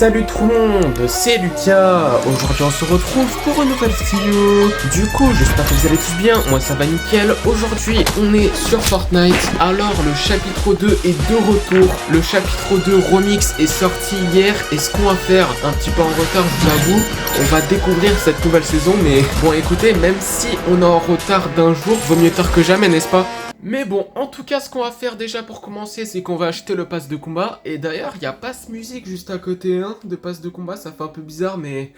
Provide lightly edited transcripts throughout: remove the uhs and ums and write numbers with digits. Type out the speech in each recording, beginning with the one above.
Salut tout le monde, c'est Lucas. Aujourd'hui on se retrouve pour une nouvelle vidéo. Du coup j'espère que vous allez tous bien, moi ça va nickel. Aujourd'hui on est sur Fortnite. Alors le chapitre 2 est de retour. Le chapitre 2 remix est sorti hier. Et ce qu'on va faire, un petit peu en retard je vous avoue, on va découvrir cette nouvelle saison. Mais bon écoutez, même si on est en retard d'un jour, vaut mieux tard que jamais, n'est-ce pas? Mais bon, en tout cas, ce qu'on va faire déjà pour commencer, c'est qu'on va acheter le pass de combat. Et d'ailleurs, il y a pass musique juste à côté de pass de combat. Ça fait un peu bizarre, mais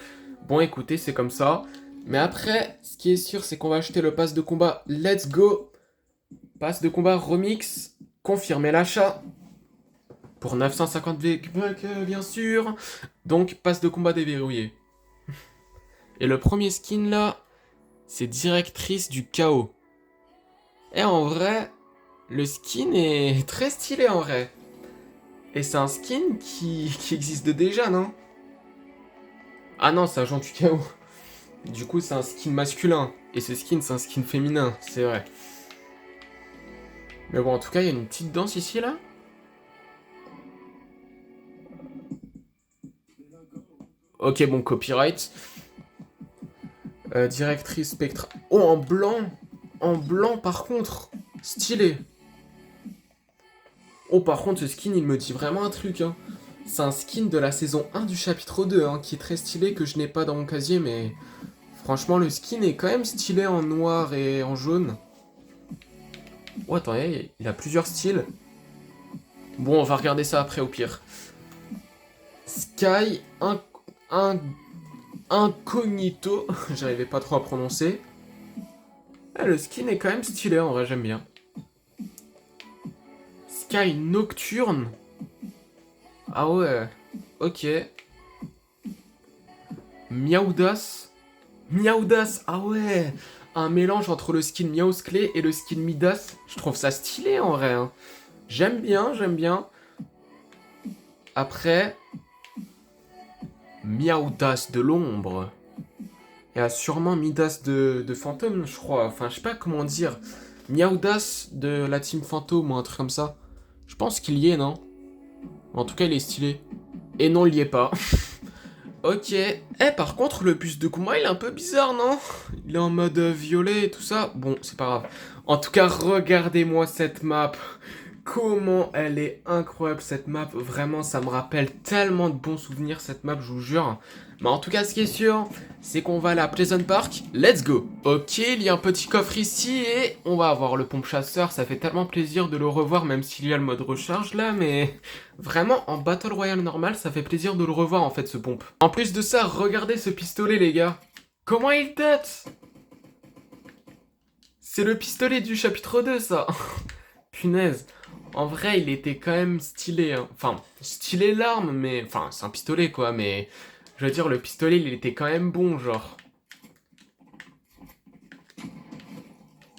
bon, écoutez, c'est comme ça. Mais après, ce qui est sûr, c'est qu'on va acheter le pass de combat. Let's go! Pass de combat remix. Confirmer l'achat. Pour 950 VK, bien sûr. Donc, pass de combat déverrouillé. Et le premier skin là, c'est directrice du chaos. Et en vrai, le skin est très stylé en vrai. Et c'est un skin qui existe déjà, non? Ah non, c'est agent du chaos. Du coup, c'est un skin masculin. Et ce skin, c'est un skin féminin, c'est vrai. Mais bon, en tout cas, il y a une petite danse ici, là. Ok, bon, copyright. Directrice Spectra. Oh, en blanc! En blanc, par contre. Stylé. Oh, par contre, ce skin, il me dit vraiment un truc, hein. C'est un skin de la saison 1 du chapitre 2, hein, qui est très stylé, que je n'ai pas dans mon casier, mais... Franchement, le skin est quand même stylé en noir et en jaune. Oh, attendez, il a plusieurs styles. Bon, on va regarder ça après, au pire. Sky Incognito. J'arrivais pas trop à prononcer. Ah, le skin est quand même stylé, en vrai, j'aime bien. Sky Nocturne. Ah ouais, ok. Miaudas. Miaudas, ah ouais. Un mélange entre le skin Miausclé et le skin Midas. Je trouve ça stylé, en vrai, hein. J'aime bien, j'aime bien. Après... Miaudas de l'ombre. Il y a sûrement Midas de fantôme, je crois. Enfin, je sais pas comment dire. Miaudas de la team fantôme ou un truc comme ça. Je pense qu'il y est, non? En tout cas, il est stylé. Et non, il y est pas. Ok. Eh, par contre, le bus de combat, il est un peu bizarre, non? Il est en mode violet et tout ça. Bon, c'est pas grave. En tout cas, regardez-moi cette map. Comment elle est incroyable cette map, vraiment ça me rappelle tellement de bons souvenirs cette map, je vous jure. Mais en tout cas ce qui est sûr, c'est qu'on va aller à Pleasant Park, let's go. Ok, il y a un petit coffre ici et on va avoir le pompe chasseur, ça fait tellement plaisir de le revoir même s'il y a le mode recharge là, mais vraiment en Battle Royale normal ça fait plaisir de le revoir en fait ce pompe. En plus de ça, regardez ce pistolet les gars, comment il date? C'est le pistolet du chapitre 2 ça. Punaise. En vrai, il était quand même stylé, hein. Enfin, stylé l'arme, mais... Enfin, c'est un pistolet, quoi, mais... Je veux dire, le pistolet, il était quand même bon, genre.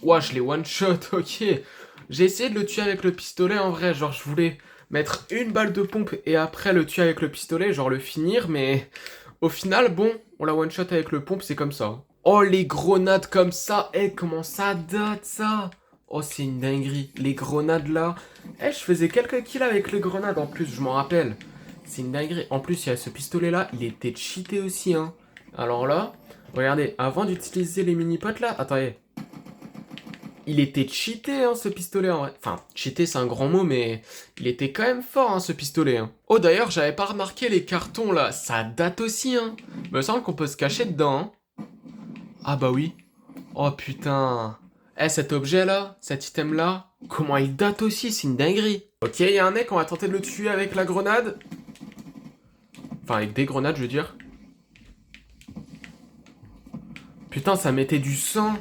Ouah, je l'ai one-shot, ok. J'ai essayé de le tuer avec le pistolet, en vrai. Genre, je voulais mettre une balle de pompe et après le tuer avec le pistolet, genre le finir, mais... Au final, bon, on l'a one-shot avec le pompe, c'est comme ça. Oh, les grenades comme ça. Eh, comment ça date, ça? Oh, c'est une dinguerie. Les grenades, là. Eh, je faisais quelques kills avec les grenades, en plus, je m'en rappelle. C'est une dinguerie. En plus, il y a ce pistolet-là. Il était cheaté aussi, hein. Alors là, regardez. Avant d'utiliser les mini-potes, là... Attendez. Il était cheaté, hein, ce pistolet, en vrai. Enfin, cheaté, c'est un grand mot, mais... Il était quand même fort, hein, ce pistolet, hein. Oh, d'ailleurs, j'avais pas remarqué les cartons, là. Ça date aussi, hein. Il me semble qu'on peut se cacher dedans, hein. Ah bah oui. Oh putain. Eh, cet objet-là, cet item-là, comment il date aussi, c'est une dinguerie. Ok, il y a un mec, on va tenter de le tuer avec la grenade. Enfin, avec des grenades, je veux dire. Putain, ça mettait du sang.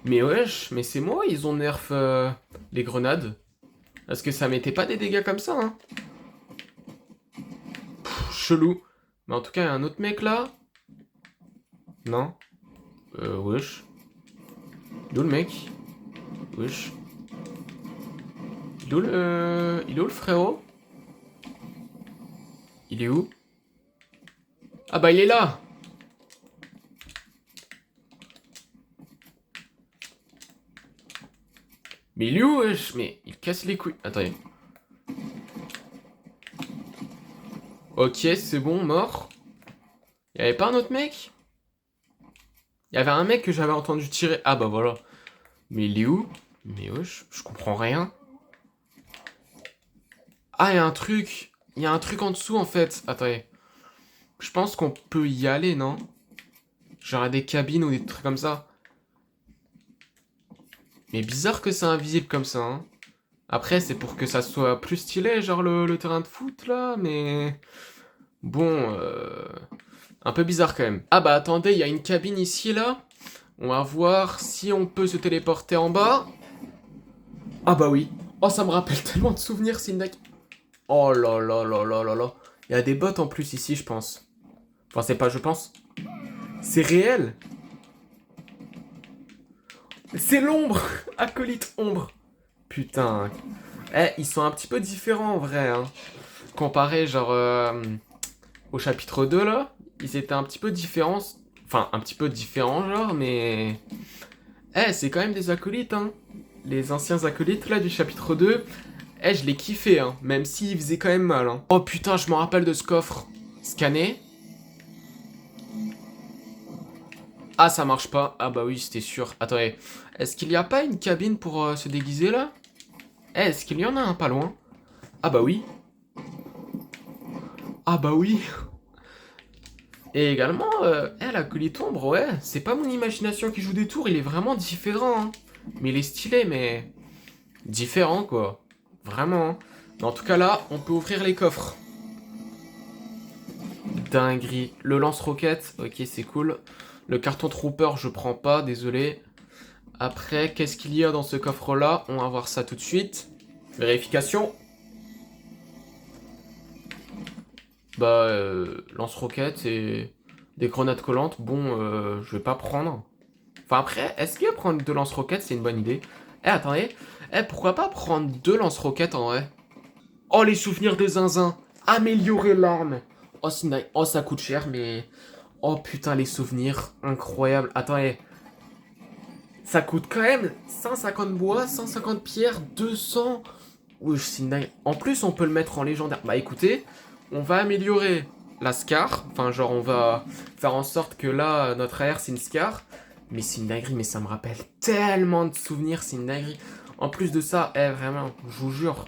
Mais wesh, mais c'est moi, ils ont nerf les grenades. Parce que ça mettait pas des dégâts comme ça, hein. Pff, chelou. Mais en tout cas, il y a un autre mec là. Non. Wesh. D'où le mec? Wesh. Il est où le frérot? Il est où? Ah bah il est là. Mais il est où, wesh? Mais il casse les couilles. Attendez. Ok, c'est bon, mort. Y'avait pas un autre mec? Il y avait un mec que j'avais entendu tirer. Ah bah voilà. Mais il est où? Mais wesh, je comprends rien. Ah, il y a un truc. Il y a un truc en dessous en fait. Attendez. Je pense qu'on peut y aller, non? Genre des cabines ou des trucs comme ça. Mais bizarre que c'est invisible comme ça, hein. Après, c'est pour que ça soit plus stylé, genre le terrain de foot là, mais... Bon, un peu bizarre quand même. Ah bah attendez, il y a une cabine ici là. On va voir si on peut se téléporter en bas. Ah bah oui. Oh, ça me rappelle tellement de souvenirs, Sindak. Oh là là là là là là. Il y a des bots en plus ici, je pense. Enfin, c'est pas je pense. C'est réel. C'est l'ombre. Acolyte ombre. Putain. Eh, ils sont un petit peu différents en vrai, hein. Comparé genre au chapitre 2 là, ils étaient un petit peu différents. Enfin, un petit peu différents genre, mais... Eh, c'est quand même des acolytes, hein. Les anciens acolytes là du chapitre 2. Eh, je l'ai kiffé, hein. Même s'ils faisaient quand même mal, hein. Oh putain, je me rappelle de ce coffre. Scanner. Ah, ça marche pas. Ah bah oui, c'était sûr. Attendez. Est-ce qu'il y a pas une cabine pour se déguiser là? Eh, est-ce qu'il y en a un pas loin? Ah bah oui. Ah bah oui. Et également, la colite ombre, ouais, c'est pas mon imagination qui joue des tours, il est vraiment différent, hein. Mais il est stylé, mais... différent, quoi. Vraiment, hein. Mais en tout cas, là, on peut ouvrir les coffres. Dinguerie. Le lance-roquette, ok, c'est cool. Le carton trooper, je prends pas, désolé. Après, qu'est-ce qu'il y a dans ce coffre-là? On va voir ça tout de suite. Vérification. Bah, lance-roquette et des grenades collantes, bon, je vais pas prendre. Enfin après, est-ce que prendre 2 lance-roquettes, c'est une bonne idée? Eh, attendez, pourquoi pas prendre 2 lance-roquettes en vrai? Oh, les souvenirs de Zinzin. Améliorer l'arme. Oh, oh, ça coûte cher, mais... Oh putain, les souvenirs, incroyable. Attendez, ça coûte quand même 150 bois, 150 pierres, 200... Oui, c'est dingue. En plus, on peut le mettre en légendaire. Bah écoutez, on va améliorer la Scar. Enfin, genre, on va faire en sorte que là, notre AR, c'est une Scar. Mais c'est une dinguerie, mais ça me rappelle tellement de souvenirs, c'est une dinguerie. En plus de ça, vraiment, je vous jure,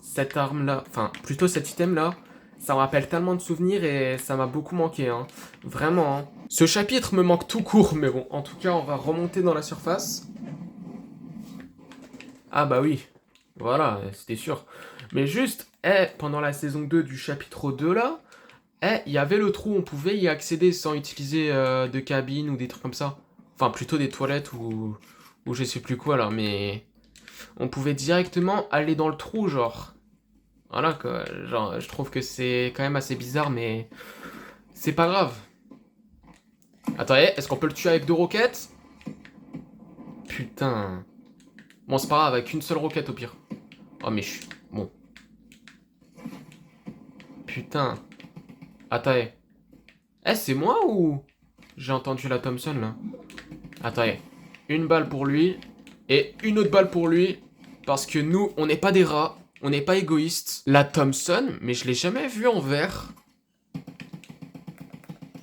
cette arme-là, enfin, plutôt cet item-là, ça me rappelle tellement de souvenirs et ça m'a beaucoup manqué, hein. Vraiment, hein. Ce chapitre me manque tout court, mais bon, en tout cas, on va remonter dans la surface. Ah bah oui. Voilà, c'était sûr. Mais juste, pendant la saison 2 du chapitre 2 là, il y avait le trou, on pouvait y accéder sans utiliser de cabine ou des trucs comme ça. Enfin, plutôt des toilettes ou je sais plus quoi là, mais on pouvait directement aller dans le trou, genre. Voilà quoi, genre, je trouve que c'est quand même assez bizarre, mais c'est pas grave. Attendez, est-ce qu'on peut le tuer avec 2 roquettes? Putain. Bon, c'est pas grave, avec une seule roquette au pire. Oh, mais je suis... Bon. Putain. Attendez. C'est moi ou... J'ai entendu la Thompson, là. Attendez. Une balle pour lui. Et une autre balle pour lui. Parce que nous, on n'est pas des rats. On n'est pas égoïstes. La Thompson, mais je l'ai jamais vue en vert.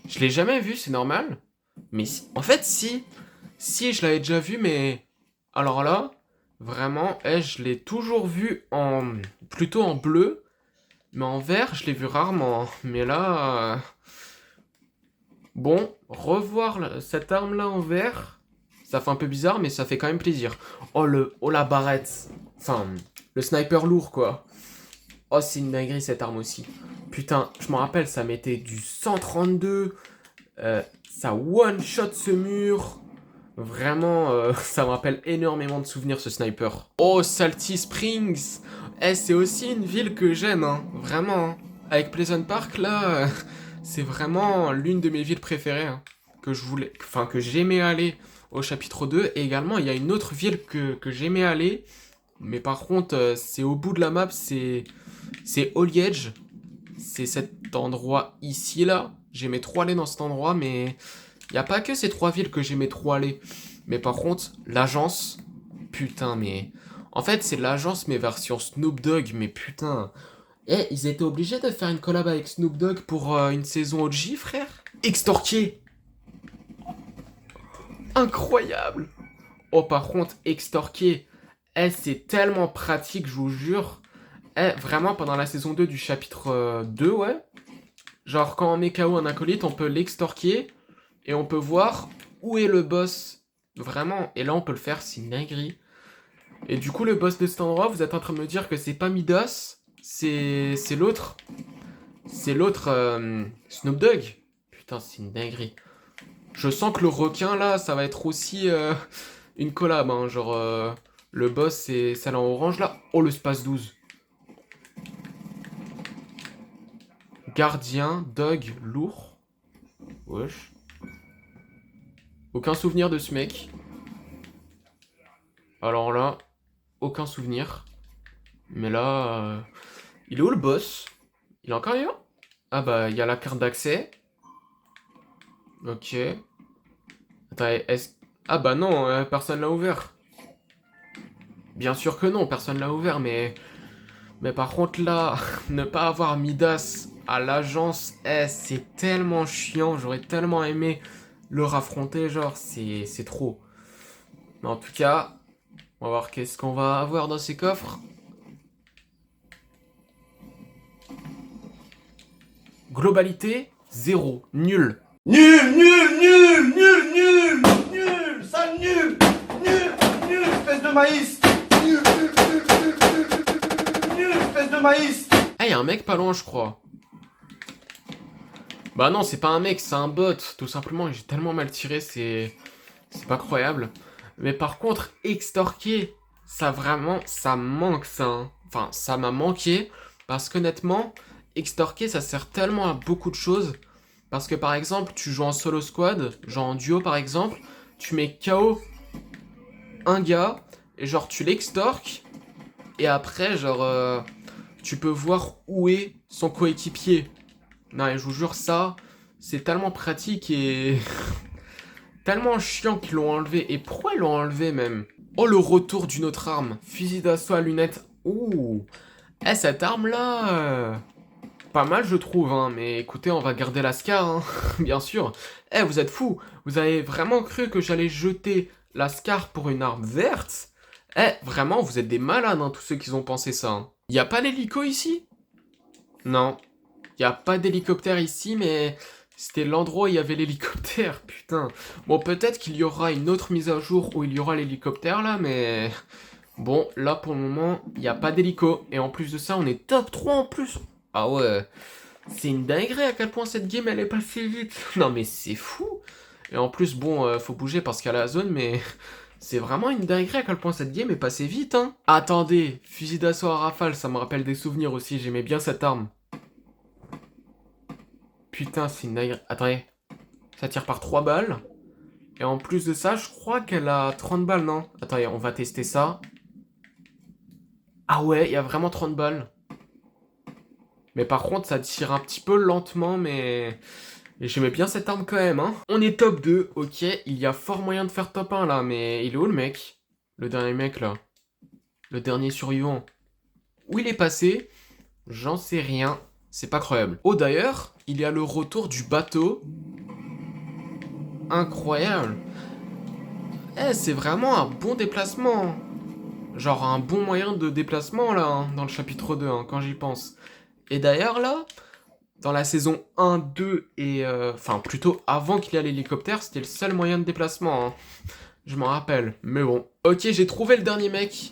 Je l'ai jamais vue, c'est normal. Mais si... En fait, si. Si, je l'avais déjà vue, mais... Alors là... Vraiment, je l'ai toujours vu en... plutôt en bleu. Mais en vert, je l'ai vu rarement. Mais là... Bon, revoir cette arme-là en vert, ça fait un peu bizarre, mais ça fait quand même plaisir. Oh la barrette. Enfin, le sniper lourd, quoi. Oh, c'est une dinguerie, cette arme aussi. Putain, je me rappelle, ça mettait du 132. Ça one-shot ce mur. Vraiment, ça me rappelle énormément de souvenirs, ce sniper. Oh, Salty Springs. C'est aussi une ville que j'aime, hein. Vraiment, hein. Avec Pleasant Park, là, c'est vraiment l'une de mes villes préférées, hein, que je voulais... Enfin, que j'aimais aller au chapitre 2. Et également, il y a une autre ville que j'aimais aller. Mais par contre, c'est au bout de la map, c'est Holy Edge. C'est cet endroit ici, là. J'aimais trop aller dans cet endroit, mais... Il n'y a pas que ces 3 villes que j'aimais trop aller. Mais par contre, l'agence... Putain, mais... En fait, c'est l'agence, mais version Snoop Dogg. Mais putain... Eh, ils étaient obligés de faire une collab avec Snoop Dogg pour une saison OG, frère. Extorqué. Incroyable. Oh, par contre, extorqué. Eh, c'est tellement pratique, je vous jure. Eh, vraiment, pendant la saison 2 du chapitre 2, ouais. Genre, quand on met KO un acolyte, on peut l'extorquer. Et on peut voir où est le boss. Vraiment. Et là, on peut le faire, c'est une dinguerie. Et du coup, le boss de cet endroit, vous êtes en train de me dire que c'est pas Midas. C'est l'autre. C'est l'autre Snoop Dogg. Putain, c'est une dinguerie. Je sens que le requin, là, ça va être aussi une collab. Hein. Genre, le boss, c'est celle en orange, là. Oh, le space 12. Gardien, Dog, lourd. Wesh. Aucun souvenir de ce mec. Alors là, aucun souvenir. Mais là, il est où le boss? Il est encore vivant? Ah bah, il y a la carte d'accès. Ok. Attends, est-ce... Ah bah non, personne l'a ouvert. Bien sûr que non, personne l'a ouvert, mais... Mais par contre là, ne pas avoir Midas à l'agence, c'est tellement chiant. J'aurais tellement aimé le raffronter, genre, c'est trop. Mais en tout cas, on va voir qu'est-ce qu'on va avoir dans ces coffres. Globalité, 0. Nul. Nul, nul, nul, nul, nul, nul, sale nul, nul, nul, espèce de maïs, nul, nul, nul, nul, nul, nul, espèce de maïs. Ah, y a un mec pas loin, je crois. Bah non, c'est pas un mec, c'est un bot, tout simplement. J'ai tellement mal tiré, c'est pas croyable. Mais par contre, extorquer, ça vraiment, ça manque ça. Hein. Enfin, ça m'a manqué, parce qu'honnêtement, extorquer, ça sert tellement à beaucoup de choses. Parce que par exemple, tu joues en solo squad, genre en duo par exemple, tu mets KO un gars, et genre tu l'extorques, et après, genre, tu peux voir où est son coéquipier. Non, et je vous jure, ça, c'est tellement pratique et tellement chiant qu'ils l'ont enlevé. Et pourquoi ils l'ont enlevé même? Oh, le retour d'une autre arme. Fusil d'assaut à lunettes. Ouh. Eh, cette arme-là... pas mal, je trouve, hein. Mais écoutez, on va garder la Scar, hein. Bien sûr. Eh, vous êtes fous. Vous avez vraiment cru que j'allais jeter la Scar pour une arme verte? Eh, vraiment, vous êtes des malades, hein, tous ceux qui ont pensé ça. Hein. Y a pas l'hélico ici? Non. Y a pas d'hélicoptère ici, mais c'était l'endroit où il y avait l'hélicoptère, putain. Bon, peut-être qu'il y aura une autre mise à jour où il y aura l'hélicoptère, là, mais... Bon, là, pour le moment, il n'y a pas d'hélico. Et en plus de ça, on est top 3 en plus. Ah ouais, c'est une dinguerie à quel point cette game, elle est passée vite. Non, mais c'est fou. Et en plus, bon, faut bouger parce qu'il y a la zone, mais... C'est vraiment une dinguerie à quel point cette game est passée vite, hein. Attendez, fusil d'assaut à rafale, ça me rappelle des souvenirs aussi, j'aimais bien cette arme. Putain, c'est une dinguerie. Attendez, ça tire par 3 balles. Et en plus de ça, je crois qu'elle a 30 balles, non? Attendez, on va tester ça. Ah ouais, il y a vraiment 30 balles. Mais par contre, ça tire un petit peu lentement, mais... Et j'aimais bien cette arme quand même, hein. On est top 2, ok. Il y a fort moyen de faire top 1, là. Mais il est où, le mec? Le dernier mec, là. Le dernier survivant. Où il est passé? J'en sais rien. C'est pas croyable. Oh, d'ailleurs, il y a le retour du bateau. Incroyable. Eh, c'est vraiment un bon déplacement. Genre un bon moyen de déplacement, là, hein, dans le chapitre 2, hein, quand j'y pense. Et d'ailleurs, là... Dans la saison 1, 2 et... Enfin, plutôt avant qu'il y ait l'hélicoptère, c'était le seul moyen de déplacement. Hein. Je m'en rappelle. Mais bon. Ok, j'ai trouvé le dernier mec.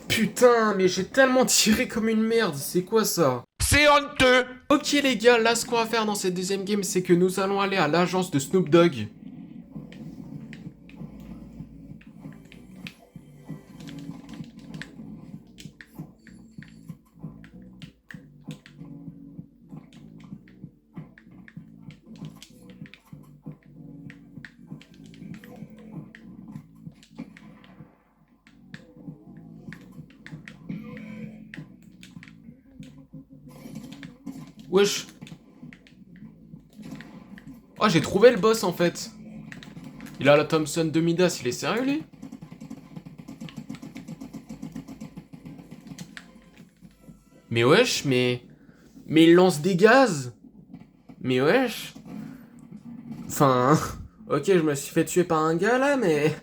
Putain, mais j'ai tellement tiré comme une merde. C'est quoi ça? C'est honteux. Ok les gars, là ce qu'on va faire dans cette deuxième game, c'est que nous allons aller à l'agence de Snoop Dogg. Wesh. Oh, j'ai trouvé le boss en fait. Il a la Thompson de Midas, il est sérieux lui? Mais wesh, mais il lance des gaz. Mais wesh. Enfin, ok, je me suis fait tuer par un gars là, mais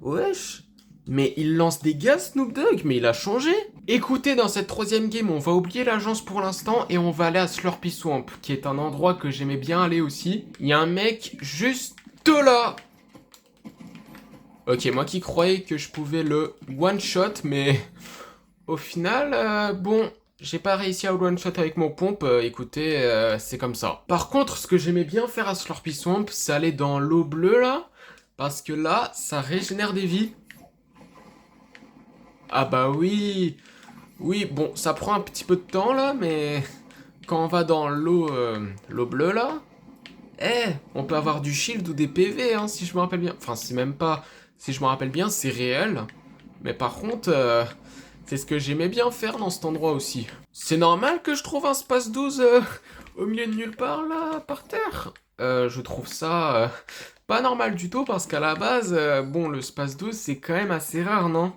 wesh. Mais il lance des gaz, Snoop Dogg, mais il a changé. Écoutez, dans cette troisième game, on va oublier l'agence pour l'instant et on va aller à Slurpy Swamp, qui est un endroit que j'aimais bien aller aussi. Il y a un mec juste là. Ok, moi qui croyais que je pouvais le one-shot, mais au final, bon, j'ai pas réussi à one-shot avec mon pompe, écoutez, c'est comme ça. Par contre, ce que j'aimais bien faire à Slurpy Swamp, c'est aller dans l'eau bleue là, parce que là, ça régénère des vies. Ah bah oui, oui, bon, ça prend un petit peu de temps là, mais quand on va dans l'eau bleue là, on peut avoir du shield ou des PV, hein, si je me rappelle bien. Enfin, c'est même pas, si je me rappelle bien, c'est réel. Mais par contre, c'est ce que j'aimais bien faire dans cet endroit aussi. C'est normal que je trouve un space 12 au milieu de nulle part là, par terre. Je trouve ça pas normal du tout parce qu'à la base, bon, le space 12 c'est quand même assez rare, non?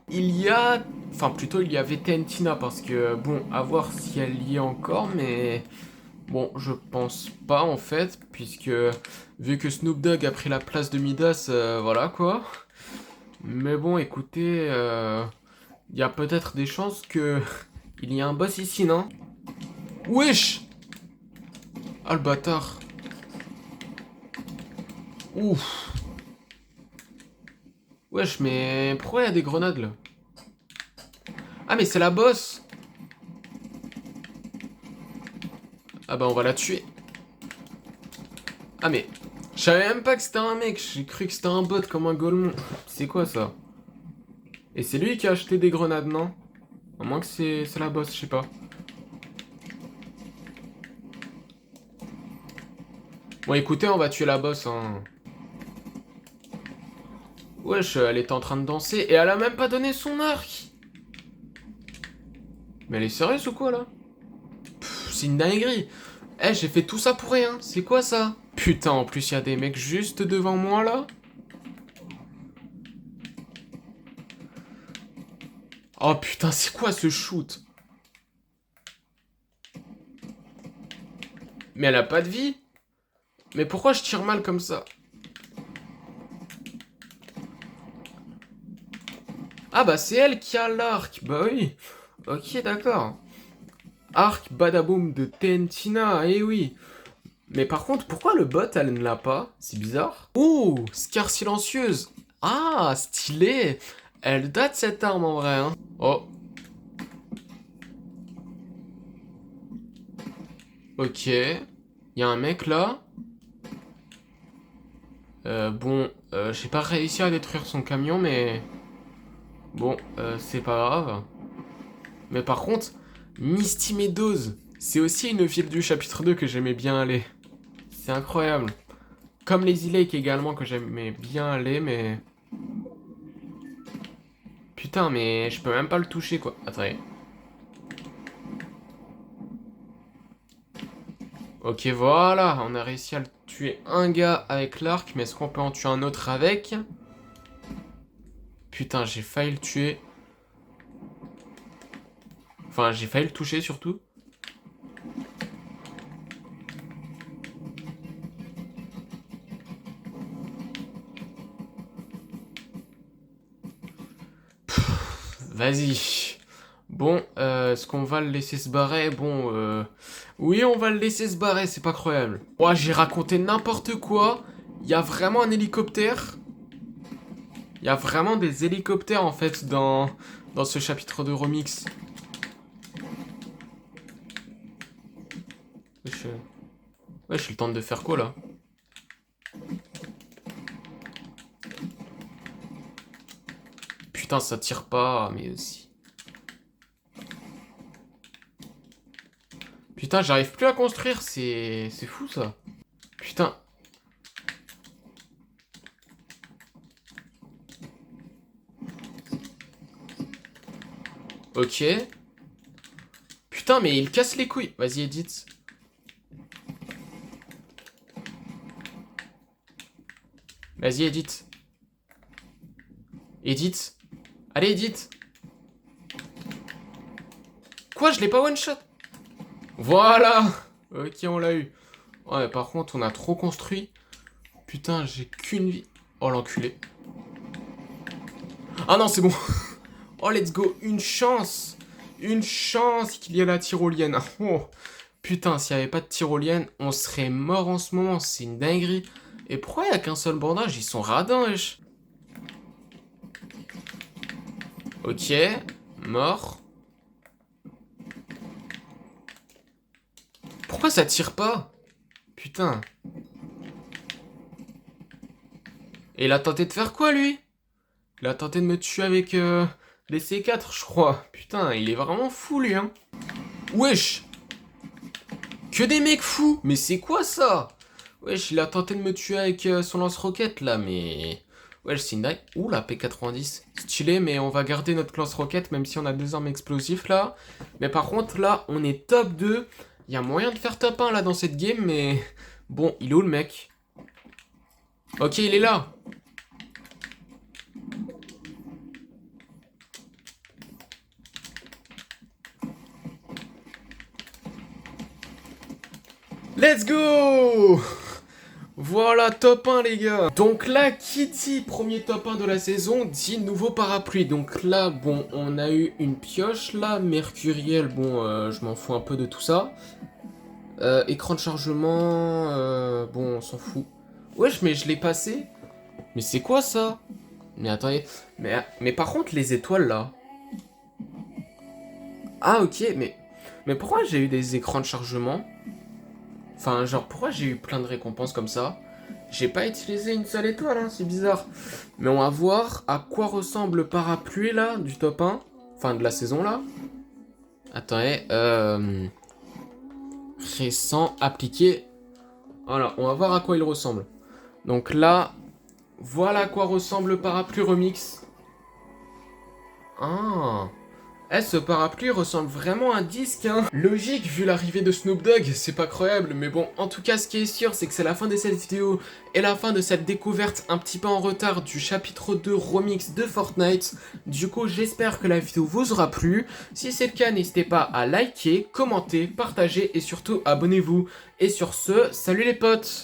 Enfin plutôt il y avait Tentina parce que, bon, à voir si elle y est encore, mais bon, je pense pas en fait, puisque vu que Snoop Dogg a pris la place de Midas, voilà quoi. Mais bon, écoutez, il y a peut-être des chances que il y a un boss ici, non? Wesh! Ah le bâtard. Ouf. Wesh, mais pourquoi il y a des grenades là? Ah mais c'est la boss. Ah bah on va la tuer. Ah mais je savais même pas que c'était un mec, j'ai cru que c'était un bot comme un golemon. C'est quoi ça? Et c'est lui qui a acheté des grenades, non? À moins que c'est la boss, je sais pas. Bon écoutez, on va tuer la boss, hein. Wesh, elle était en train de danser et elle a même pas donné son arc. Mais elle est sérieuse ou quoi là? C'est une dinguerie. J'ai fait tout ça pour rien. C'est quoi ça? Putain, en plus il y a des mecs juste devant moi là. Oh putain, c'est quoi ce shoot? Mais elle a pas de vie. Mais pourquoi je tire mal comme ça? Ah bah c'est elle qui a l'arc. Bah oui. Ok, d'accord. Arc badaboom de Tentina, eh oui. Mais par contre, pourquoi le bot, elle ne l'a pas? C'est bizarre. Oh, Scar silencieuse. Ah, stylé. Elle date cette arme en vrai, hein. Oh. Ok. Il y a un mec là. Bon, j'ai pas réussi à détruire son camion, mais... Bon, c'est pas grave. Mais par contre, Misty Meadows, c'est aussi une ville du chapitre 2 que j'aimais bien aller. C'est incroyable. Comme Lazy Lake également que j'aimais bien aller, mais... Putain, mais je peux même pas le toucher, quoi. Attendez. Ok, voilà, on a réussi à le tuer un gars avec l'arc, mais est-ce qu'on peut en tuer un autre avec? Putain, j'ai failli le tuer. Enfin, j'ai failli le toucher, surtout. Vas-y. Bon, est-ce qu'on va le laisser se barrer? Bon, oui, on va le laisser se barrer, c'est pas croyable. Oh, j'ai raconté n'importe quoi. Il y a vraiment un hélicoptère. Il y a vraiment des hélicoptères, en fait, dans ce chapitre de remix. Ouais, je suis le temps de faire quoi, là? Putain, ça tire pas, mais aussi... Putain, j'arrive plus à construire, c'est fou, ça. Putain. Ok. Putain, mais il casse les couilles. Vas-y, Edith. Vas-y, Edith. Edith. Allez, Edith. Quoi, je l'ai pas one shot? Voilà. Ok, on l'a eu. Ouais, par contre, on a trop construit. Putain, j'ai qu'une vie. Oh, l'enculé. Ah non, c'est bon. Oh, let's go. Une chance. Une chance qu'il y ait la tyrolienne. Oh. Putain, s'il n'y avait pas de tyrolienne, on serait mort en ce moment. C'est une dinguerie. Et pourquoi il n'y a qu'un seul bandage? Ils sont radins, wesh. Ok. Mort. Pourquoi ça tire pas? Putain. Et il a tenté de faire quoi, lui? Il a tenté de me tuer avec les C4, je crois. Putain, il est vraiment fou, lui, hein. Wesh. Que des mecs fous. Mais c'est quoi, ça? Wesh, il a tenté de me tuer avec son lance-roquette, là, mais... Wesh, c'est une dingue. Ouh, la P90. Stylé, mais on va garder notre lance-roquette, même si on a 2 armes explosives, là. Mais par contre, là, on est top 2. Il y a moyen de faire top 1, là, dans cette game, mais... Bon, il est où, le mec? Ok, il est là. Let's go! Voilà, top 1 les gars. Donc là, qui dit premier top 1 de la saison, dit nouveau parapluie. Donc là, bon, on a eu une pioche là, mercuriel, bon, je m'en fous un peu de tout ça. Écran de chargement, bon, on s'en fout. Wesh, mais je l'ai passé. Mais c'est quoi ça? Mais attendez, mais par contre, les étoiles là. Ah ok, mais pourquoi j'ai eu des écrans de chargement? Enfin, genre, pourquoi j'ai eu plein de récompenses comme ça? J'ai pas utilisé une seule étoile, hein, c'est bizarre. Mais on va voir à quoi ressemble le parapluie, là, du top 1. Enfin, de la saison, là. Attendez, récent, appliqué. Voilà, on va voir à quoi il ressemble. Donc là, voilà à quoi ressemble le parapluie remix. Ah... Eh, ce parapluie ressemble vraiment à un disque, hein. Logique, vu l'arrivée de Snoop Dogg, c'est pas croyable, mais bon, en tout cas, ce qui est sûr, c'est que c'est la fin de cette vidéo et la fin de cette découverte un petit peu en retard du chapitre 2 remix de Fortnite. Du coup, j'espère que la vidéo vous aura plu. Si c'est le cas, n'hésitez pas à liker, commenter, partager et surtout abonnez-vous. Et sur ce, salut les potes!